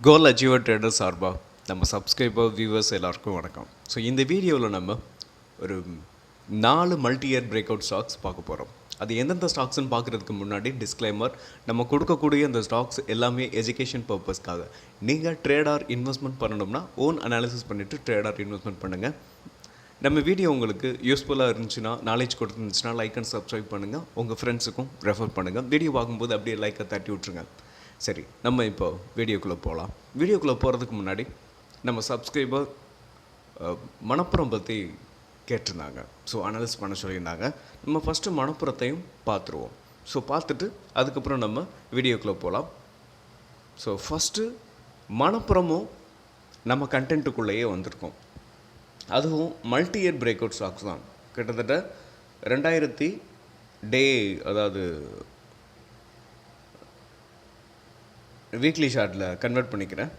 கோல் achiever trader சார்பாக நம்ம subscriber viewers எல்லாருக்கும் வணக்கம். ஸோ இந்த வீடியோவில் நம்ம ஒரு 4 multi year break out stocks பார்க்க போகிறோம். அது எந்தெந்த ஸ்டாக்ஸ்ன்னு பார்க்குறதுக்கு முன்னாடி டிஸ்க்ளைமர், நம்ம கொடுக்கக்கூடிய இந்த ஸ்டாக்ஸ் எல்லாமே எஜுகேஷன் பர்பஸ்க்காக. நீங்கள் ட்ரேடார் இன்வெஸ்ட்மெண்ட் பண்ணணும்னா ஓன் அனாலிசிஸ் பண்ணிவிட்டு ட்ரேடார் இன்வெஸ்ட்மெண்ட் பண்ணுங்கள். நம்ம வீடியோ உங்களுக்கு யூஸ்ஃபுல்லாக இருந்துச்சுன்னா, நாலேஜ் கொடுத்துருந்துச்சுன்னா லைக் அண்ட் சப்ஸ்கிரைப் பண்ணுங்கள், உங்கள் ஃப்ரெண்ட்ஸுக்கும் ரெஃபர் பண்ணுங்கள். வீடியோ பார்க்கும்போது அப்படியே லைக்கை தட்டி விட்ருங்க. சரி, நம்ம இப்போ வீடியோக்குள்ளே போகலாம். வீடியோக்குள்ளே போகிறதுக்கு முன்னாடி நம்ம சப்ஸ்கிரைபர் மணப்புறம் பற்றி கேட்டிருந்தாங்க. ஸோ அனலைஸ் பண்ண சொல்லியிருந்தாங்க. நம்ம ஃபஸ்ட்டு மணப்புறத்தையும் பார்த்துருவோம். ஸோ பார்த்துட்டு அதுக்கப்புறம் நம்ம வீடியோக்குள்ளே போகலாம். ஸோ ஃபஸ்ட்டு மணப்புறமும் நம்ம கண்டென்ட்டுக்குள்ளேயே வந்திருக்கோம். அதுவும் multi year break out stocks தான். கிட்டத்தட்ட 2000 டே, அதாவது வீக்லி ஷார்ட்டில் கன்வெர்ட் பண்ணிக்கிறேன்.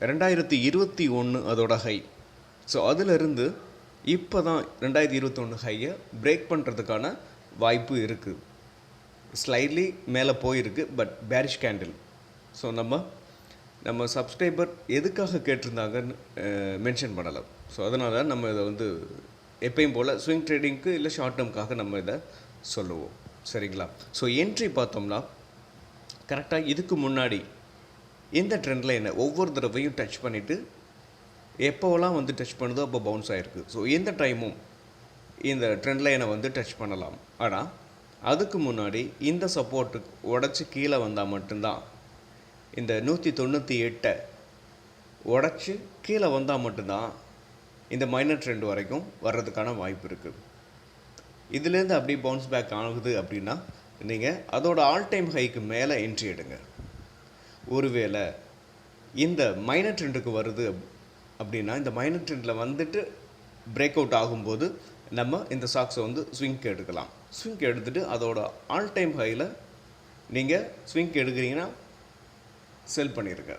2021 அதோட ஹை. ஸோ அதிலிருந்து இப்போ தான் 2021 ஹையை பிரேக் பண்ணுறதுக்கான வாய்ப்பு இருக்குது. ஸ்லைட்லி மேலே போயிருக்கு, பட் பேரிஷ் கேண்டில். ஸோ நம்ம சப்ஸ்கிரைபர் எதுக்காக கேட்டிருந்தாங்கன்னு மென்ஷன் பண்ணலாம். ஸோ அதனால் நம்ம இதை எப்பயும் போல் ஸ்விங் ட்ரேடிங்க்கு இல்லை ஷார்ட் டேர்முக்காக நம்ம இதை சொல்லுவோம். சரிங்களா? ஸோ என்ட்ரி பார்த்தோம்னா கரெக்டாக இதுக்கு முன்னாடி இந்த ட்ரெண்டில் என்ன ஒவ்வொரு தடவையும் டச் பண்ணிவிட்டு எப்போவெல்லாம் டச் பண்ணுதோ அப்போ பவுன்ஸ் ஆகிருக்கு. ஸோ எந்த டைமும் இந்த ட்ரெண்ட் லைனை டச் பண்ணலாம். ஆனால் அதுக்கு முன்னாடி இந்த சப்போர்ட்டுக்கு உடச்சி கீழே வந்தால் மட்டும்தான், இந்த 198 உடச்சி கீழே வந்தால் மட்டும்தான் இந்த மைனர் ட்ரெண்ட் வரைக்கும் வர்றதுக்கான வாய்ப்பு இருக்குது. இதுலேருந்து அப்படியே பவுன்ஸ் பேக் ஆகுது அப்படின்னா நீங்கள் அதோட ஆல் டைம் ஹைக்கு மேலே என்ட்ரி எடுங்க. ஒருவேளை இந்த மைனர் ட்ரெண்டுக்கு வருது அப்படின்னா, இந்த மைனர் ட்ரெண்டில் பிரேக் அவுட் ஆகும்போது நம்ம இந்த ஸ்டாக்ஸை ஸ்விங்க் எடுக்கலாம். ஸ்விங்க் எடுத்துகிட்டு அதோட ஆல் டைம் ஹையில் நீங்கள் ஸ்விங்க் எடுக்கிறீங்கன்னா செல் பண்ணிடுங்க.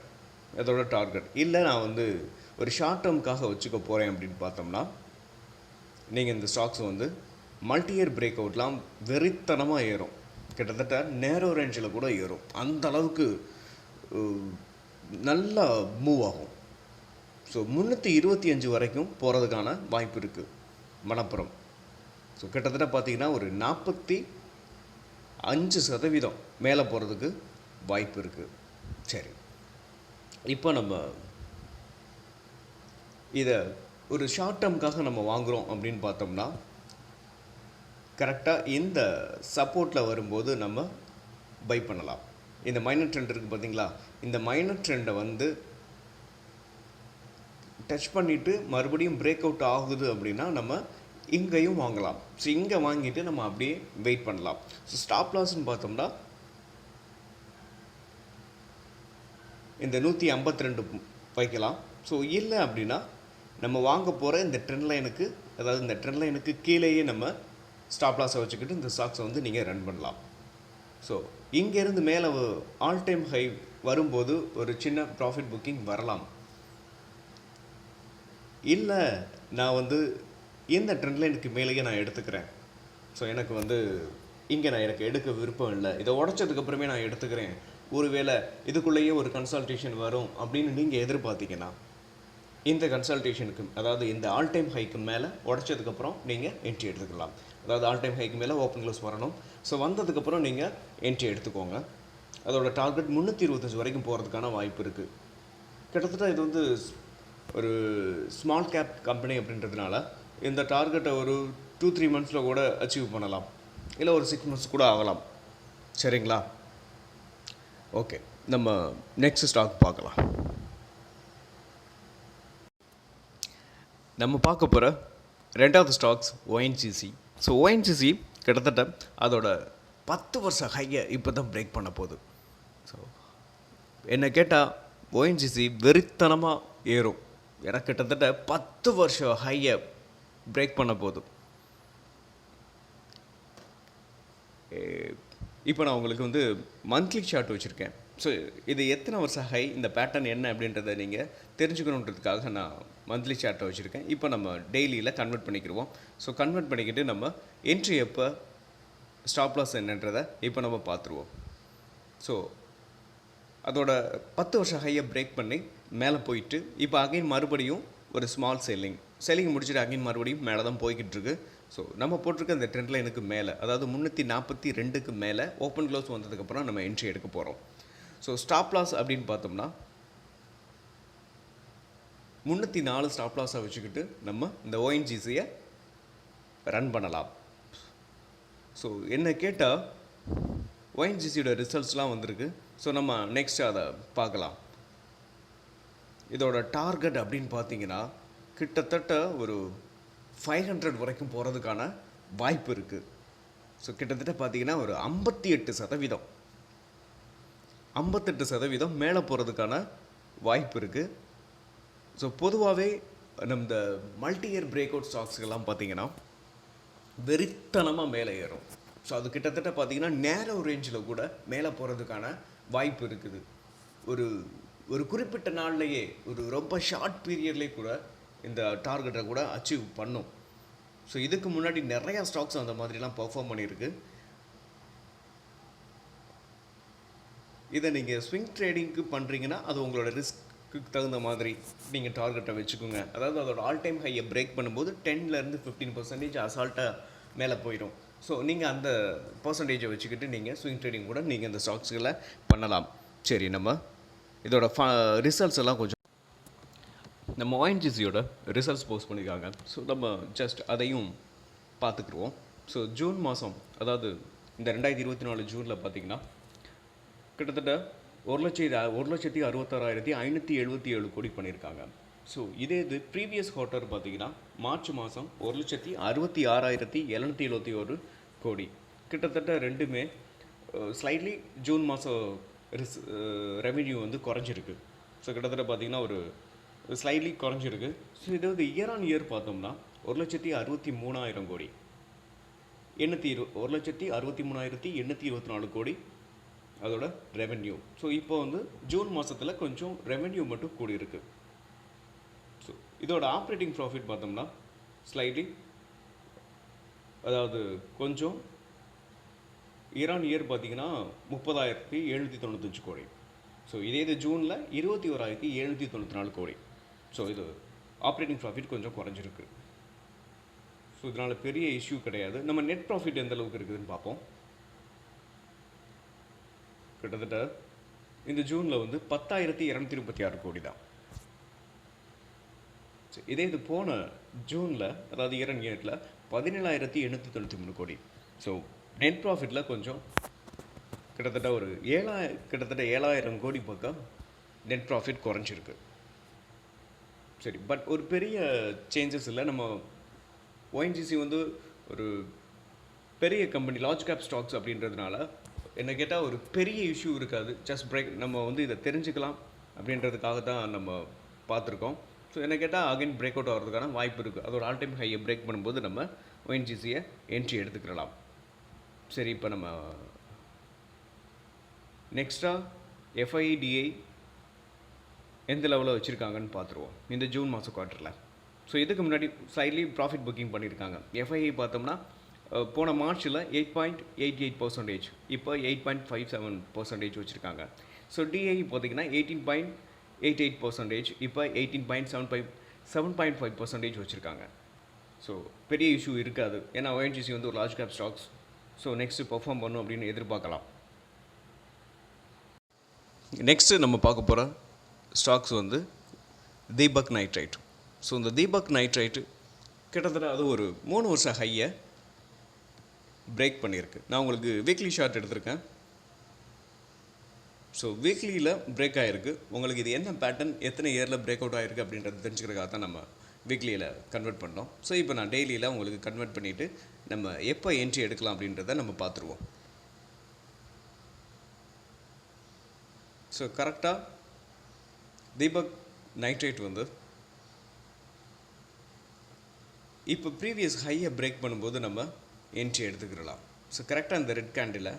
அதோட டார்கெட் இல்லை, நான் ஒரு ஷார்ட் டேர்முக்காக வச்சுக்க போகிறேன் அப்படின்னு பார்த்தோம்னா, நீங்கள் இந்த ஸ்டாக்ஸ் மல்டி இயர் பிரேக் அவுட்லாம் வெறித்தனமாக ஏறும். கிட்டத்தட்ட நேரோ ரேஞ்சில் கூட ஏறும். அந்த அளவுக்கு நல்லா மூவ் ஆகும். ஸோ 325 வரைக்கும் போகிறதுக்கான வாய்ப்பு இருக்குது மணப்புறம். ஸோ கிட்டத்தட்ட பார்த்திங்கன்னா ஒரு 45% மேலே போகிறதுக்கு வாய்ப்பு இருக்குது. சரி, இப்போ நம்ம இதை ஒரு ஷார்ட் டேர்முக்காக நம்ம வாங்குகிறோம் அப்படின்னு பார்த்தோம்னா, கரெக்டாக இந்த சப்போர்ட்டில் வரும்போது நம்ம பை பண்ணலாம். இந்த மைனர் ட்ரெண்ட் இருக்குது பார்த்தீங்களா, இந்த மைனர் ட்ரெண்டை டச் பண்ணிவிட்டு மறுபடியும் பிரேக் அவுட் ஆகுது அப்படின்னா நம்ம இங்கேயும் வாங்கலாம். ஸோ இங்கே வாங்கிட்டு நம்ம அப்படியே வெயிட் பண்ணலாம். ஸோ ஸ்டாப் லாஸ்ன்னு பார்த்தோம்னா இந்த 152 வைக்கலாம். ஸோ இல்லை அப்படின்னா நம்ம வாங்க போகிற இந்த ட்ரெண்ட் லைனுக்கு, அதாவது இந்த ட்ரெண்ட் லைனுக்கு கீழேயே நம்ம ஸ்டாப் லாஸை வச்சுக்கிட்டு இந்த ஸ்டாக்ஸை நீங்கள் ரன் பண்ணலாம். ஸோ இங்கேருந்து மேலே ஆல் டைம் ஹை வரும்போது ஒரு சின்ன ப்ராஃபிட் புக்கிங் வரலாம். இல்லை, நான் இந்த ட்ரெண்ட் லைனுக்கு மேலேயே நான் எடுத்துக்கிறேன், ஸோ எனக்கு இங்கே எனக்கு எடுக்க விருப்பம் இல்லை, இதை உடச்சதுக்கப்புறமே நான் எடுத்துக்கிறேன், ஒருவேளை இதுக்குள்ளேயே ஒரு கன்சல்டேஷன் வரும் அப்படின்னு நீங்கள் எதிர்பார்த்தீங்கன்னா, இந்த கன்சல்டேஷனுக்கு, அதாவது இந்த ஆல் டைம் ஹைக்கு மேலே உடச்சதுக்கப்புறம் நீங்கள் என்ட்ரி எடுத்துக்கலாம். அதாவது ஆல் டைம் ஹைக்கு மேலே ஓப்பன் க்ளோஸ் வரணும். ஸோ வந்ததுக்கப்புறம் நீங்கள் என்ட்ரி எடுத்துக்கோங்க. அதோட டார்கெட் 325 வரைக்கும் போகிறதுக்கான வாய்ப்பு இருக்குது. கிட்டத்தட்ட இது ஒரு ஸ்மால் கேப் கம்பெனி அப்படின்றதுனால இந்த டார்கெட்டை ஒரு 2-3 மந்த்ஸில் கூட அச்சீவ் பண்ணலாம், இல்லை ஒரு 6 மந்த்ஸ் கூட ஆகலாம். சரிங்களா? ஓகே, நம்ம நெக்ஸ்ட் ஸ்டாக் பார்க்கலாம். நம்ம பார்க்க போகிற ரெண்டாவது ஸ்டாக்ஸ் ONGC. ஸோ ONGC கிட்டத்தட்ட அதோட 10 வருஷ ஹையை இப்போ தான் பிரேக் பண்ண போகுது. ஸோ என்னை கேட்டால் ONGC வெறித்தனமாக ஏறும். எனக்கு கிட்டத்தட்ட 10 வருஷ ஹையை பிரேக் பண்ண போகுது. இப்போ நான் உங்களுக்கு மந்த்லி சார்ட் வச்சுருக்கேன். ஸோ இது எத்தனை வருஷம் ஹை, இந்த பேட்டர்ன் என்ன அப்படின்றத நீங்கள் தெரிஞ்சுக்கணுன்றதுக்காக நான் மந்த்லி சார்ட்டை வச்சுருக்கேன். இப்போ நம்ம டெய்லியில் கன்வெர்ட் பண்ணிக்கிடுவோம். ஸோ கன்வெர்ட் பண்ணிக்கிட்டு நம்ம என்ட்ரி எப்போ, ஸ்டாப் லாஸ் என்னன்றதை இப்போ நம்ம பார்த்துருவோம். ஸோ அதோட 10 வருஷம் ஹையை பிரேக் பண்ணி மேலே போயிட்டு இப்போ அகைன் மறுபடியும் ஒரு ஸ்மால் செல்லிங் முடிச்சுட்டு அகைன் மறுபடியும் மேலே தான் போய்கிட்டு இருக்கு. ஸோ நம்ம போட்டிருக்க அந்த ட்ரெண்ட் லைனுக்கு மேலே, அதாவது 342க்கு மேலே ஓப்பன் க்ளோஸ் வந்ததுக்கப்புறம் நம்ம என்ட்ரி எடுக்க போகிறோம். ஸோ ஸ்டாப் லாஸ் அப்படின்னு பார்த்தோம்னா 304 ஸ்டாப் லாஸை வச்சுக்கிட்டு நம்ம இந்த ஓஎன்ஜிசியை ரன் பண்ணலாம். ஸோ என்ன கேட்டால் ஓஎன்ஜிசியோட ரிசல்ட்ஸ்லாம் வந்திருக்கு. ஸோ நம்ம நெக்ஸ்ட் அதை பார்க்கலாம். இதோட டார்கெட் அப்படின்னு பார்த்தீங்கன்னா கிட்டத்தட்ட ஒரு 500 வரைக்கும் போகிறதுக்கான வாய்ப்பு இருக்குது. ஸோ கிட்டத்தட்ட பார்த்தீங்கன்னா ஒரு 58% மேலே போகிறதுக்கான வாய்ப்பு இருக்குது. ஸோ பொதுவாகவே நம்ம இந்த மல்டி இயர் பிரேக் அவுட் ஸ்டாக்ஸ்கெல்லாம் பார்த்தீங்கன்னா வெறித்தனமாக மேலே ஏறும். ஸோ அது கிட்டத்தட்ட பார்த்தீங்கன்னா நேரோ ரேஞ்சில் கூட மேலே போகிறதுக்கான வாய்ப்பு இருக்குது. ஒரு குறிப்பிட்ட நாள்லையே ஒரு ரொம்ப ஷார்ட் பீரியட்லேயே கூட இந்த டார்கெட்டை கூட அச்சீவ் பண்ணும். ஸோ இதுக்கு முன்னாடி நிறையா ஸ்டாக்ஸ் அந்த மாதிரிலாம் பர்ஃபார்ம் பண்ணியிருக்கு. இதை நீங்கள் ஸ்விங் ட்ரேடிங்க்கு பண்ணுறீங்கன்னா அது உங்களோட ரிஸ்க்கு தகுந்த மாதிரி நீங்கள் டார்கெட்டை வச்சுக்கோங்க. அதாவது அதோட ஆல் டைம் ஹையை பிரேக் பண்ணும்போது 10லேருந்து 15% அசால்ட்டாக மேலே போயிடும். ஸோ நீங்கள் அந்த பர்சன்டேஜை வச்சுக்கிட்டு நீங்கள் ஸ்விங் ட்ரேடிங் கூட நீங்கள் இந்த ஸ்டாக்ஸ்களை பண்ணலாம். சரி, நம்ம இதோட ரிசல்ட்ஸ் எல்லாம் கொஞ்சம் நம்ம ஓஎன்ஜிசியோட ரிசல்ட்ஸ் போஸ்ட் பண்ணியிருக்காங்க. ஸோ நம்ம ஜஸ்ட் அதையும் பார்த்துக்குருவோம். ஸோ ஜூன் மாதம், அதாவது இந்த 2024 ஜூனில் பார்த்தீங்கன்னா கிட்டத்தட்ட 1,66,577 கோடி பண்ணியிருக்காங்க. ஸோ இது ப்ரீவியஸ் குவார்ட்டர் பார்த்தீங்கன்னா மார்ச் மாதம் 1,66,771 கோடி. கிட்டத்தட்ட ரெண்டுமே ஸ்லைட்லி ஜூன் மாதம் ரெவென்யூ வந்து குறைஞ்சிருக்கு. ஸோ கிட்டத்தட்ட பார்த்தீங்கன்னா ஒரு ஸ்லைட்லி குறைஞ்சிருக்கு. ஸோ இது வந்து இயர் ஆன் இயர் பார்த்தோம்னா 1,63,000 கோடி, 1,63,824 கோடி அதோட ரெவென்யூ. ஸோ இப்போ வந்து ஜூன் மாதத்தில் கொஞ்சம் ரெவென்யூ மட்டும் கூடியிருக்கு. ஸோ இதோட ஆப்ரேட்டிங் ப்ராஃபிட் பார்த்தோம்னா ஸ்லைட்லி, அதாவது கொஞ்சம் இயர் ஆன் இயர் பார்த்தீங்கன்னா 30,795 கோடி. ஸோ இது ஜூனில் 21,794 கோடி. ஸோ இது ஆப்ரேட்டிங் ப்ராஃபிட் கொஞ்சம் குறைஞ்சிருக்கு. ஸோ இதனால் பெரிய இஷ்யூ கிடையாது. நம்ம நெட் ப்ராஃபிட் எந்த அளவுக்கு இருக்குதுன்னு பார்ப்போம். கிட்டத்தட்ட இந்த ஜூனில் வந்து 10,236 கோடி தான். இது போன ஜூனில், அதாவது இயர் அண்ட் இயரில் 17,893 கோடி. ஸோ நெட் ப்ராஃபிட்டில் கொஞ்சம் கிட்டத்தட்ட ஒரு 7,000 கோடி பக்கம் நெட் ப்ராஃபிட் குறைஞ்சிருக்கு. சரி, பட் ஒரு பெரிய சேஞ்சஸ் இல்லை. நம்ம ஓஎன்ஜிசி வந்து ஒரு பெரிய கம்பெனி, லார்ஜ் கேப் ஸ்டாக்ஸ் அப்படின்றதுனால என்ன கேட்டால் ஒரு பெரிய இஷ்யூ இருக்காது. ஜஸ்ட் பிரேக், நம்ம வந்து இதை தெரிஞ்சுக்கலாம் அப்படின்றதுக்காக தான் நம்ம பார்த்துருக்கோம். ஸோ என்ன கேட்டால் அகைன் பிரேக் அவுட் ஆகிறதுக்கான வாய்ப்பு இருக்குது. அதோட ஆல் டைம் ஹையை பிரேக் பண்ணும்போது நம்ம ஓஎன்ஜிசியை என்ட்ரி எடுத்துக்கலாம். சரி, இப்போ நம்ம நெக்ஸ்ட்டாக எஃப்ஐடிஐ எந்த லெவலில் வச்சுருக்காங்கன்னு பார்த்துருவோம் இந்த ஜூன் மாதம் குவார்ட்டரில். ஸோ இதுக்கு முன்னாடி ஸ்லைட்லி ப்ராஃபிட் புக்கிங் பண்ணியிருக்காங்க. எஃப்ஐஐ பார்த்தோம்னா போன மார்ச்சில் 8.88%, இப்போ 8.57% வச்சுருக்காங்க. ஸோ டிஐ பார்த்தீங்கன்னா 18.88%, இப்போ 7.5% வச்சுருக்காங்க. ஸோ பெரிய இஷ்யூ இருக்காது, ஏன்னா ஓஎன்ஜிசி வந்து ஒரு large cap stocks. So next perform பண்ணும் அப்படின்னு எதிர்பார்க்கலாம். நெக்ஸ்ட்டு நம்ம பார்க்க போகிற ஸ்டாக்ஸ் வந்து தீபக் நைட்ரைட். ஸோ இந்த தீபக் நைட்ரைட்டு கிட்டத்தட்ட அது ஒரு 3 வருஷம் ஹையை பிரேக் பண்ணியிருக்கு. நான் உங்களுக்கு வீக்லி ஷார்ட் எடுத்திருக்கேன். ஸோ வீக்லியில் பிரேக் ஆகிருக்கு. உங்களுக்கு இது என்ன பேட்டர்ன், எத்தனை இயரில் பிரேக் அவுட் ஆகிருக்கு அப்படின்றது தெரிஞ்சுக்கிறதுக்காக தான் நம்ம வீக்லியில் கன்வெர்ட் பண்ணோம். ஸோ இப்போ நான் டெய்லியில் உங்களுக்கு கன்வெர்ட் பண்ணிவிட்டு நம்ம எப்போ என்ட்ரி எடுக்கலாம் அப்படின்றத நம்ம பார்த்துருவோம். ஸோ கரெக்டாக தீபக் நைட்ரைட் வந்து இப்போ ப்ரீவியஸ் ஹையை பிரேக் பண்ணும்போது நம்ம என்ட்ரி எடுத்துக்கிடலாம். ஸோ கரெக்டாக இந்த ரெட் கேண்டில்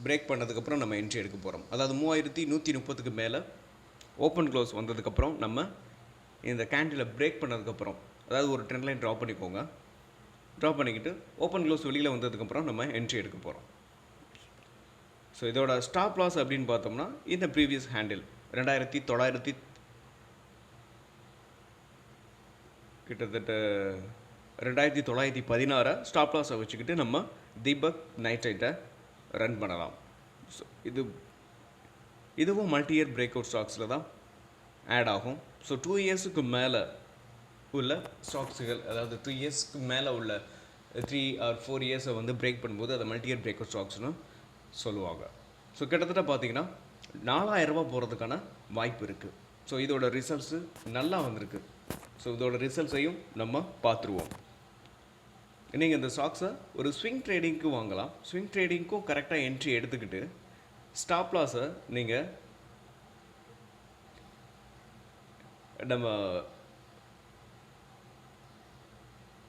பிரேக் பண்ணதுக்கப்புறம் நம்ம என்ட்ரி எடுக்க போகிறோம். அதாவது 3,130க்கு மேலே ஓப்பன் க்ளோஸ் வந்ததுக்கப்புறம் நம்ம இந்த கேண்டிலை பிரேக் பண்ணதுக்கப்புறம், அதாவது ஒரு ட்ரெண்ட் லைன் ட்ரா பண்ணிக்கோங்க. ட்ரா பண்ணிக்கிட்டு ஓப்பன் க்ளோஸ் வெளியில் வந்ததுக்கப்புறம் நம்ம என்ட்ரி எடுக்க போகிறோம். ஸோ இதோட ஸ்டாப் லாஸ் அப்படின்னு பார்த்தோம்னா இந்த ப்ரீவியஸ் ஹேண்டில் 2900 கிட்டத்தட்ட 2916 ஸ்டாப் லாஸை வச்சுக்கிட்டு நம்ம தீபக் நைட்ரைட்டை ரன் பண்ணலாம். ஸோ இதுவும் மல்டி இயர் பிரேக் அவுட் ஸ்டாக்ஸில் தான் ஆட் ஆகும். ஸோ 2 இயர்ஸுக்கு மேலே உள்ள ஸ்டாக்ஸுகள், அதாவது 2 இயர்ஸ்க்கு மேலே உள்ள 3 or 4 இயர்ஸை வந்து பிரேக் பண்ணும்போது அதை மல்டி இயர் பிரேக் அவுட் ஸ்டாக்ஸ்னு சொல்லுவாங்க. ஸோ கிட்டத்தட்ட பார்த்தீங்கன்னா 4000 ரூபா போகிறதுக்கான வாய்ப்பு இருக்குது. ஸோ இதோட ரிசல்ட்ஸு நல்லா வந்திருக்கு. ஸோ இதோட ரிசல்ட்ஸையும் நம்ம பார்த்துருவோம். நீங்கள் இந்த ஸ்டாக்ஸை ஒரு ஸ்விங் ட்ரேடிங்க்கு வாங்கலாம். ஸ்விங் ட்ரேடிங்க்கும் கரெக்டாக என்ட்ரி எடுத்துக்கிட்டு ஸ்டாப் லாஸை நீங்கள் நம்ம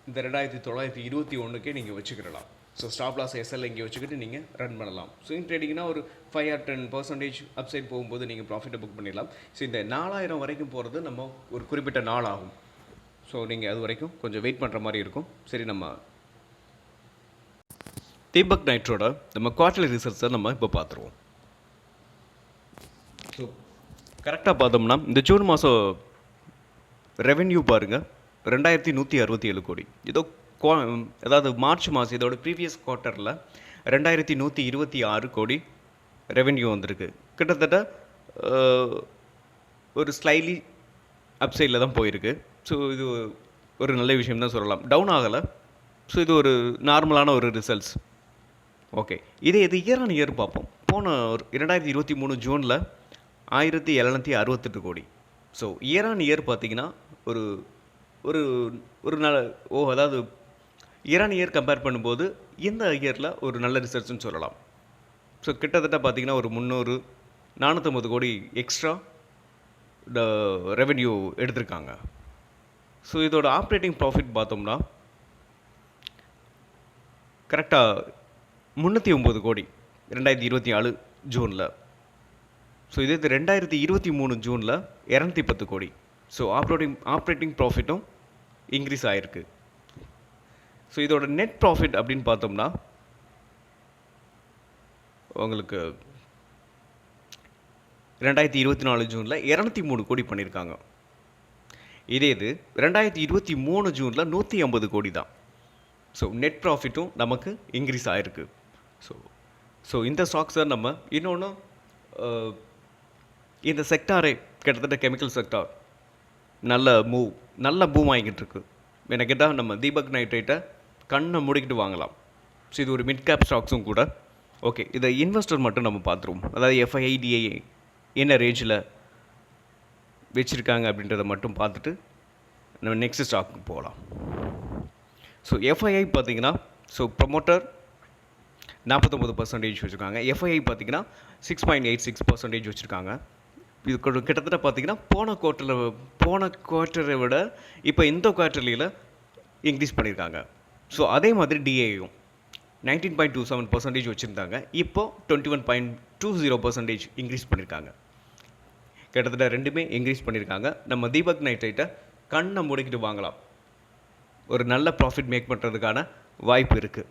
இந்த 2921 நீங்கள் வச்சுக்கிடலாம். ஸோ ஸ்டாப் லாஸ் எஸ்எல் இங்கே வச்சுக்கிட்டு நீங்கள் ரன் பண்ணலாம். ஸ்விங் ட்ரேடிங்னா ஒரு 5 or 10% அப்சைட் போகும்போது நீங்கள் ப்ராஃபிட்டை புக் பண்ணிடலாம். ஸோ இந்த 4000 வரைக்கும் போகிறது நம்ம ஒரு குறிப்பிட்ட நாள் ஆகும். ஸோ நீங்கள் அது வரைக்கும் கொஞ்சம் வெயிட் பண்ணுற மாதிரி இருக்கும். சரி, நம்ம தீபக் நைட்ரோட நம்ம குவார்ட்டர்லி ரிசல்ட்ஸை நம்ம இப்போ பார்த்துருவோம். ஸோ கரெக்டாக பார்த்தோம்னா இந்த ஜூன் மாதம் ரெவென்யூ பாருங்கள் 2167 கோடி. இதோ அதாவது மார்ச் மாதம் இதோட ப்ரீவியஸ் குவார்ட்டரில் 2126 கோடி ரெவென்யூ வந்திருக்கு. கிட்டத்தட்ட ஒரு ஸ்லைட்லி அப்சைடில் தான் போயிருக்கு. ஸோ இது ஒரு நல்ல விஷயம் தான் சொல்லலாம். டவுன் ஆகலை. ஸோ இது ஒரு நார்மலான ஒரு ரிசல்ட்ஸ். ஓகே, இது இயர் ஆன் இயர் பார்ப்போம். போன 2023 ஜூனில் 1768 கோடி. ஸோ இயர் ஆன் இயர் பார்த்தீங்கன்னா ஒரு ஒரு ஒரு நல்ல அதாவது இயர் ஆன் இயர் கம்பேர் பண்ணும்போது இந்த இயரில் ஒரு நல்ல ரிசல்ட்ஸ்னு சொல்லலாம். ஸோ கிட்டத்தட்ட பார்த்தீங்கன்னா ஒரு 450 கோடி எக்ஸ்ட்ரா ரெவென்யூ எடுத்திருக்காங்க. ஸோ இதோட ஆப்ரேட்டிங் ப்ராஃபிட் பார்த்தோம்னா கரெக்டாக 309 கோடி 2024 ஜூனில். ஸோ இது 2023 ஜூனில் 210 கோடி. ஸோ ஆப்ரேட்டிங் ப்ராஃபிட்டும் இன்க்ரீஸ் ஆகிருக்கு. ஸோ இதோட நெட் ப்ராஃபிட் அப்படின்னு பார்த்தோம்னா உங்களுக்கு 2024 ஜூனில் 203 கோடி பண்ணியிருக்காங்க. இது 2023 ஜூனில் 150 கோடி தான். ஸோ நெட் ப்ராஃபிட்டும் நமக்கு இன்க்ரீஸ் ஆகிருக்கு. ஸோ இந்த ஸ்டாக்ஸை நம்ம இன்னொன்று இந்த செக்டாரே கிட்டத்தட்ட கெமிக்கல் செக்டார் நல்ல பூம் ஆகிக்கிட்டு இருக்கு. என்ன கேட்டால் நம்ம தீபக் நைட்ரைட்டை கண்ணை மூடிக்கிட்டு வாங்கலாம். ஸோ இது ஒரு மிட் கேப் ஸ்டாக்ஸும் கூட. ஓகே, இதை இன்வெஸ்டர் மட்டும் நம்ம பார்த்துருவோம். அதாவது FIIDA என்ன ரேஞ்சில் வச்சுருக்காங்க அப்படின்றத மட்டும் பார்த்துட்டு நம்ம நெக்ஸ்ட் ஸ்டாக்கு போகலாம். ஸோ FII பார்த்தீங்கன்னா ப்ரொமோட்டர் 49% வச்சுருக்காங்க. FII பார்த்தீங்கன்னா 6.86% வச்சுருக்காங்க. இது கிட்டத்தட்ட பார்த்தீங்கன்னா போன குவார்ட்டரை விட இப்போ இந்த குவார்ட்டர்லியில் இன்க்ரீஸ் பண்ணியிருக்காங்க. ஸோ அதே மாதிரி DAயும் 19.27% வச்சுருந்தாங்க. இப்போது 21.20% இன்க்ரீஸ் பண்ணியிருக்காங்க. கிட்டத்தட்ட ரெண்டுமே இன்க்ரீஸ் பண்ணியிருக்காங்க. நம்ம தீபக் நைட்ரைட்டை கண்ணை மூடிக்கிட்டு வாங்கலாம். ஒரு நல்ல ப்ராஃபிட் மேக் பண்ணுறதுக்கான வாய்ப்பு இருக்குது.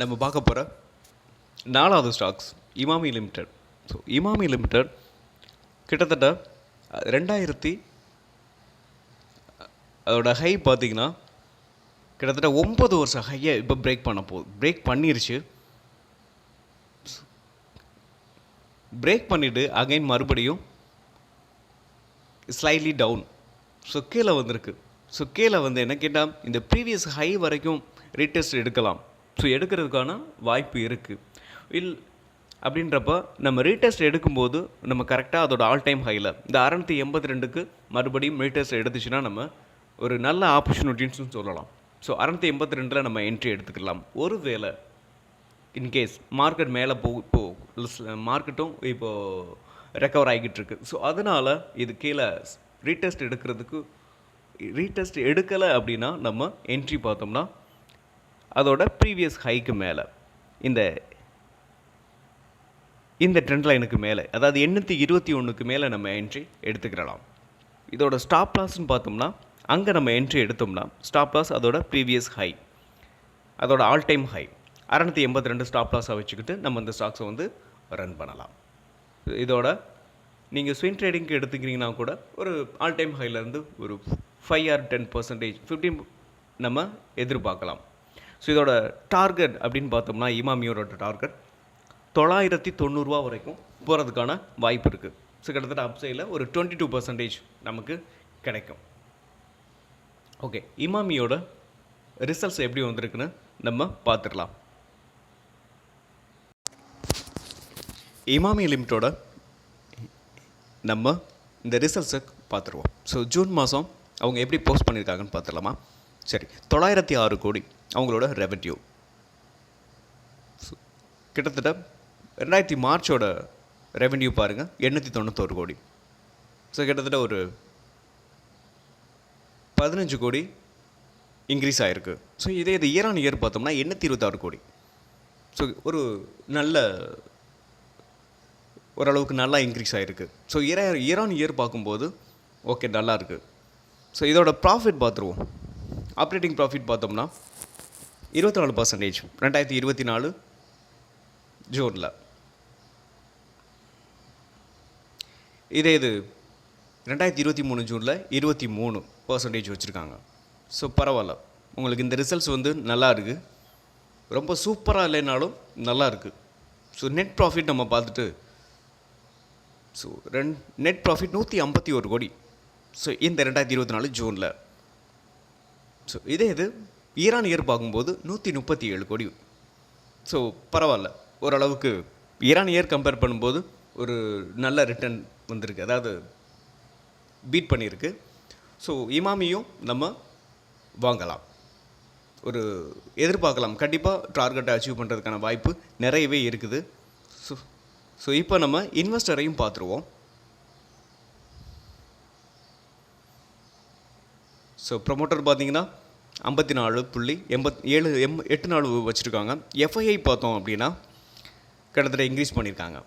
நம்ம பார்க்க போகிற 4வது stocks Emami limited. So Emami limited கிட்டத்தட்ட 2000 அதோட ஹை பார்த்திங்கன்னா கிட்டத்தட்ட 9 வருஷம் ஹையை இப்போ பிரேக் பண்ணிருச்சு. பிரேக் பண்ணிவிட்டு அகைன் மறுபடியும் ஸ்லைட்லி டவுன். ஸோ கீழே வந்திருக்கு. ஸோ கீழே என்ன கேட்டால் இந்த ப்ரீவியஸ் ஹை வரைக்கும் ரீடெஸ்ட் எடுக்கலாம். ஸோ எடுக்கிறதுக்கான வாய்ப்பு இருக்குது. அப்படின்றப்ப நம்ம ரீடெஸ்ட் எடுக்கும்போது நம்ம கரெக்டாக அதோட ஆல் டைம் ஹையில் இந்த 682க்கு மறுபடியும் ரீடெஸ்ட் எடுத்துச்சுன்னா நம்ம ஒரு நல்ல ஆப்பர்ச்சுனிட்டின்னு சொல்லலாம். ஸோ 682 நம்ம என்ட்ரி எடுத்துக்கலாம். ஒருவேளை இன்கேஸ் மார்க்கெட் மேலே மார்க்கெட்டும் இப்போது ரெக்கவர் ஆகிக்கிட்டு இருக்கு. ஸோ அதனால் இது கீழே ரீடெஸ்ட் எடுக்கலை அப்படின்னா நம்ம என்ட்ரி பார்த்தோம்னா அதோட ப்ரீவியஸ் ஹைக்கு மேலே இந்த ட்ரெண்ட் லைனுக்கு மேலே, அதாவது 821க்கு மேலே நம்ம என்ட்ரி எடுத்துக்கிடலாம். இதோட ஸ்டாப் லாஸ்ன்னு பார்த்தோம்னா அங்கே நம்ம என்ட்ரி எடுத்தோம்னா ஸ்டாப் லாஸ் அதோட ப்ரீவியஸ் ஹை, அதோட ஆல் டைம் ஹை 682 ஸ்டாப் லாஸாக வச்சுக்கிட்டு நம்ம இந்த ஸ்டாக்ஸை வந்து ரன் பண்ணலாம். இதோட நீங்கள் ஸ்விங் ட்ரேடிங்க்கு எடுத்துக்கிறீங்கன்னா கூட ஒரு ஆல் டைம் ஹைலேருந்து ஒரு 5 or 10%, 15 நம்ம எதிர்பார்க்கலாம். ஸோ இதோட டார்கெட் அப்படின்னு பார்த்தோம்னா இமாமியோட டார்கெட் 990 வரைக்கும் போகிறதுக்கான வாய்ப்பு இருக்குது. ஸோ கிட்டத்தட்ட அப்சைடில் ஒரு 22% நமக்கு கிடைக்கும். ஓகே, இமாமியோட ரிசல்ட்ஸ் எப்படி வந்திருக்குன்னு நம்ம பார்த்துடலாம். இமாமி லிமிட்டோட நம்ம இந்த ரிசல்ட்ஸை பார்த்துருவோம். ஸோ ஜூன் மாதம் அவங்க எப்படி போஸ்ட் பண்ணியிருக்காங்கன்னு பார்த்துடலாமா? சரி, 906 கோடி அவங்களோட ரெவென்யூ. கிட்டத்தட்ட 2000 மார்ச்சோட ரெவென்யூ பாருங்கள் 891 கோடி. ஸோ கிட்டத்தட்ட ஒரு 15 கோடி இன்க்ரீஸ் ஆகிருக்கு. ஸோ இதே இது இயர் ஆன் இயர் பார்த்தோம்னா 826 கோடி. ஸோ ஒரு நல்ல ஓரளவுக்கு நல்லா இன்க்ரீஸ் ஆகிருக்கு. ஸோ இயர் ஆன் இயர் பார்க்கும்போது ஓகே நல்லா இருக்குது. ஸோ இதோட ப்ராஃபிட் பார்த்துருவோம். ஆப்ரேட்டிங் ப்ராஃபிட் பார்த்தோம்னா 24% 2024 ஜூனில். இதே இது 2023 ஜூனில் 23% வச்சுருக்காங்க. ஸோ பரவாயில்ல, உங்களுக்கு இந்த ரிசல்ட்ஸ் வந்து நல்லா இருக்குது. ரொம்ப சூப்பராக இல்லைனாலும் நல்லா இருக்குது. ஸோ நெட் ப்ராஃபிட் நம்ம பார்த்துட்டு ஸோ நெட் ப்ராஃபிட் 151 கோடி. ஸோ இந்த 2024 ஜூனில். ஸோ இதே இது இயர் ஆன் இயர் பார்க்கும்போது 137 கோடி. ஸோ பரவாயில்ல, ஓரளவுக்கு இயர் ஆன் இயர் கம்பேர் பண்ணும்போது ஒரு நல்ல ரிட்டர்ன் வந்திருக்கு, அதாவது பீட் பண்ணியிருக்கு. ஸோ இமாமியும் நம்ம வாங்கலாம், ஒரு எதிர்பார்க்கலாம். கண்டிப்பாக டார்கெட்டை அச்சீவ் பண்ணுறதுக்கான வாய்ப்பு நிறையவே இருக்குது. ஸோ இப்போ நம்ம இன்வெஸ்டரையும் பார்த்துருவோம். ஸோ ப்ரொமோட்டர் பார்த்தீங்கன்னா 54.84 வச்சுருக்காங்க. எஃப்ஐஐ பார்த்தோம் அப்படின்னா கிட்டத்தட்ட இன்க்ரீஸ் பண்ணியிருக்காங்க.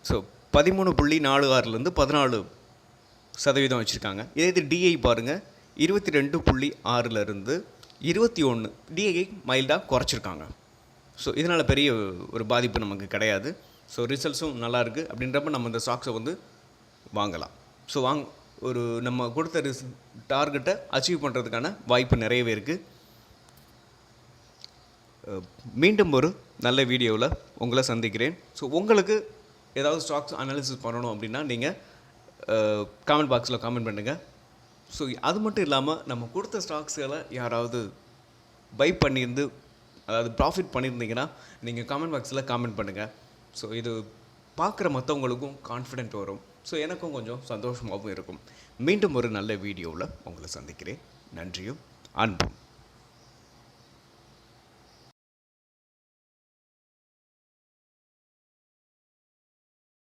ஸோ 13.46லேருந்து 14% வச்சுருக்காங்க. இதே இது டிஐ பாருங்கள் 22.6லேருந்து 21. டிஐ மைல்டாக குறைச்சிருக்காங்க. ஸோ இதனால் பெரிய ஒரு பாதிப்பு நமக்கு கிடையாது. ஸோ ரிசல்ட்ஸும் நல்லாயிருக்கு. அப்படின்றப்ப நம்ம இந்த ஸ்டாக்ஸை வந்து வாங்கலாம். ஸோ ஒரு நம்ம கொடுத்த டார்கெட்டை அச்சீவ் பண்ணுறதுக்கான வாய்ப்பு நிறையவே இருக்குது. மீண்டும் ஒரு நல்ல வீடியோவில் உங்களை சந்திக்கிறேன். ஸோ உங்களுக்கு ஏதாவது ஸ்டாக்ஸ் அனாலிசிஸ் பண்ணணும் அப்படின்னா நீங்கள் காமெண்ட் பாக்ஸில் காமெண்ட் பண்ணுங்கள். ஸோ அது மட்டும் இல்லாமல் நம்ம கொடுத்த ஸ்டாக்ஸ்களை யாராவது பை பண்ணியிருந்து, அதாவது ப்ராஃபிட் பண்ணியிருந்தீங்கன்னா நீங்கள் காமெண்ட் பாக்ஸில் காமெண்ட் பண்ணுங்கள். ஸோ இது பார்க்குற மற்றவங்களுக்கும் கான்ஃபிடென்ட் வரும். ஸோ எனக்கும் கொஞ்சம் சந்தோஷமாகவும் இருக்கும். மீண்டும் ஒரு நல்ல வீடியோவில் உங்களை சந்திக்கிறேன். நன்றியும் அன்பும்.